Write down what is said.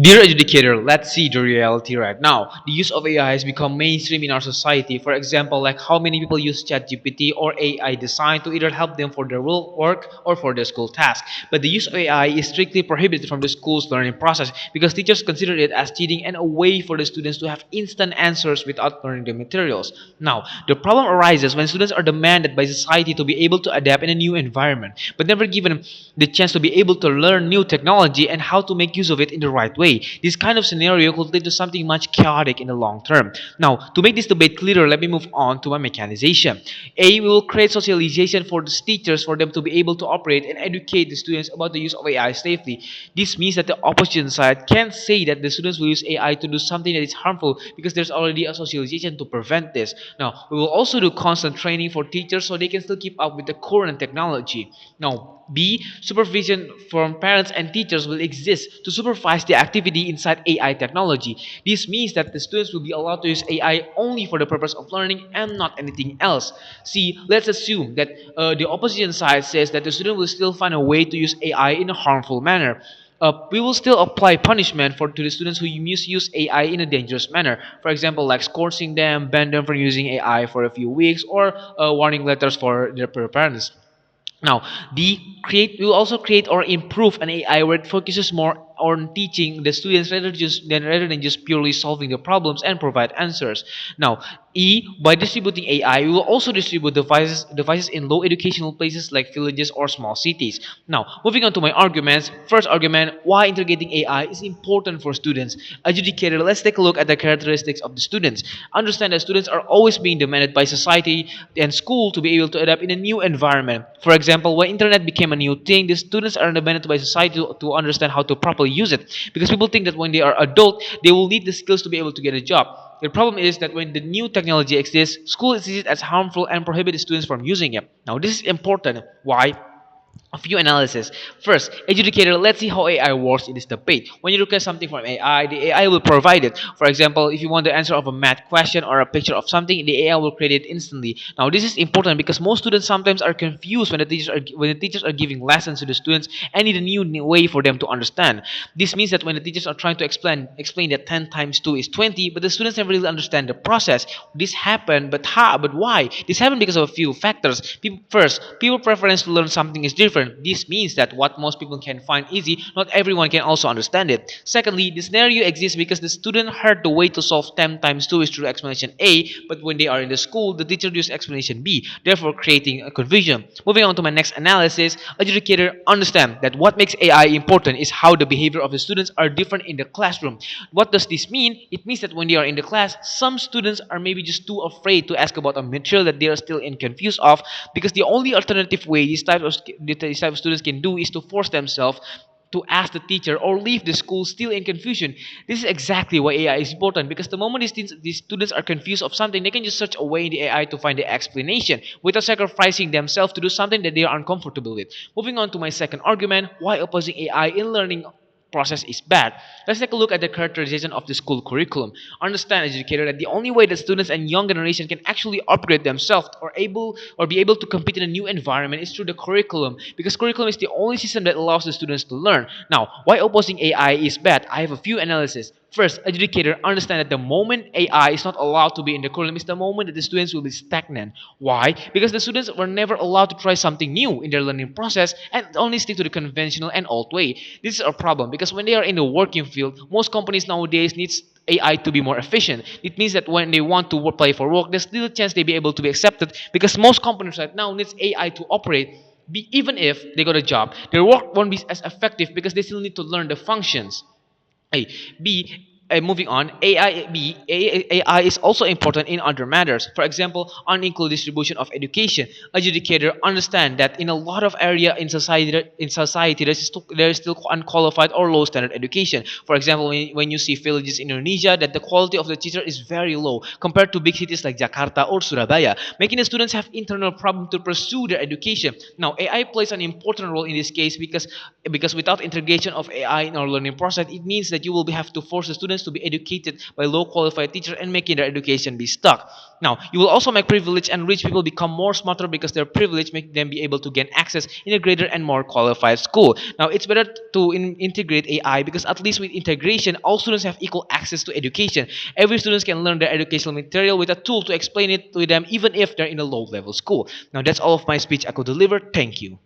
Dear educator, let's see the reality right now. The use of AI has become mainstream in our society. For example, like how many people use ChatGPT or AI design to either help them for their work or for their school task. But the use of AI is strictly prohibited from the school's learning process because teachers consider it as cheating and a way for the students to have instant answers without learning the materials. Now, the problem arises when students are demanded by society to be able to adapt in a new environment, but never given the chance to be able to learn new technology and how to make use of it in the right way. This kind of scenario could lead to something much chaotic in the long term. Now, to make this debate clearer, let me move on to my mechanization. A, we will create socialization for the teachers for them to be able to operate and educate the students about the use of AI safely. This means that the opposition side can't say that the students will use AI to do something that is harmful because there's already a socialization to prevent this. Now, we will also do constant training for teachers so they can still keep up with the current technology. Now, B. Supervision from parents and teachers will exist to supervise the activity inside AI technology. This means that the students will be allowed to use AI only for the purpose of learning and not anything else. C. Let's assume that the opposition side says that the student will still find a way to use AI in a harmful manner. We will still apply punishment to the students who misuse AI in a dangerous manner. For example, like scourging them, ban them from using AI for a few weeks, or warning letters for their parents. Now, the create will also create or improve an AI where it focuses more on teaching the students rather than just purely solving the problems and provide answers. Now, E, by distributing AI, we will also distribute devices in low educational places like villages or small cities. Now, moving on to my arguments. First argument, why integrating AI is important for students. Adjudicator, let's take a look at the characteristics of the students. Understand that students are always being demanded by society and school to be able to adapt in a new environment. For example, when internet became a new thing, the students are demanded by society to understand how to properly use it. Because people think that when they are adult, they will need the skills to be able to get a job. The problem is that when the new technology exists, school sees it as harmful and prohibits students from using it. Now, this is important. Why? A few analysis. First, educator, let's see how AI works in this debate. When you request something from AI, the AI will provide it. For example, if you want the answer of a math question or a picture of something, the AI will create it instantly. Now, this is important because most students sometimes are confused when the teachers are giving lessons to the students and need a new way for them to understand. This means that when the teachers are trying to explain that 10 times 2 is 20, but the students never really understand the process. This happened, but how? But why? This happened because of a few factors. People preference to learn something is different. This means that what most people can find easy, not everyone can also understand it. Secondly, the scenario exists because the student heard the way to solve 10 times 2 is through explanation A, but when they are in the school, the teacher used explanation B, therefore creating a confusion. Moving on to my next analysis, educator understand that what makes AI important is how the behavior of the students are different in the classroom. What does this mean? It means that when they are in the class, some students are maybe just too afraid to ask about a material that they are still in confused of, because the only alternative way these type of students can do is to force themselves to ask the teacher or leave the school still in confusion. This is exactly why AI is important, because the moment these students are confused of something, they can just search away in the AI to find the explanation without sacrificing themselves to do something that they are uncomfortable with. Moving on to my second argument, why opposing AI in learning process is bad. Let's take a look at the characterization of the school curriculum. Understand, educator, that the only way that students and young generation can actually upgrade themselves or be able to compete in a new environment is through the curriculum, because curriculum is the only system that allows the students to learn. Now, why opposing AI is bad? I have a few analyses. First, educator, understand that the moment AI is not allowed to be in the curriculum is the moment that the students will be stagnant. Why? Because the students were never allowed to try something new in their learning process and only stick to the conventional and old way. This is a problem because when they are in the working field, most companies nowadays needs AI to be more efficient. It means that when they want to apply for work, there's still a chance they be able to be accepted, because most companies right now needs AI to operate. Even if they got a job, their work won't be as effective because they still need to learn the functions. A. B. Moving on, AI is also important in other matters. For example, unequal distribution of education. Adjudicator understand that in a lot of area in society there is still unqualified or low standard education. For example, when you see villages in Indonesia, that the quality of the teacher is very low compared to big cities like Jakarta or Surabaya, making the students have internal problem to pursue their education. Now, AI plays an important role in this case because without integration of AI in our learning process, it means that you will have to force the students students to be educated by low qualified teachers and making their education be stuck. Now, you will also make privileged and rich people become more smarter because their privilege make them be able to gain access in a greater and more qualified school. Now, it's better to integrate AI because at least with integration, all students have equal access to education. Every student can learn their educational material with a tool to explain it to them even if they're in a low level school. Now, that's all of my speech I could deliver. Thank you.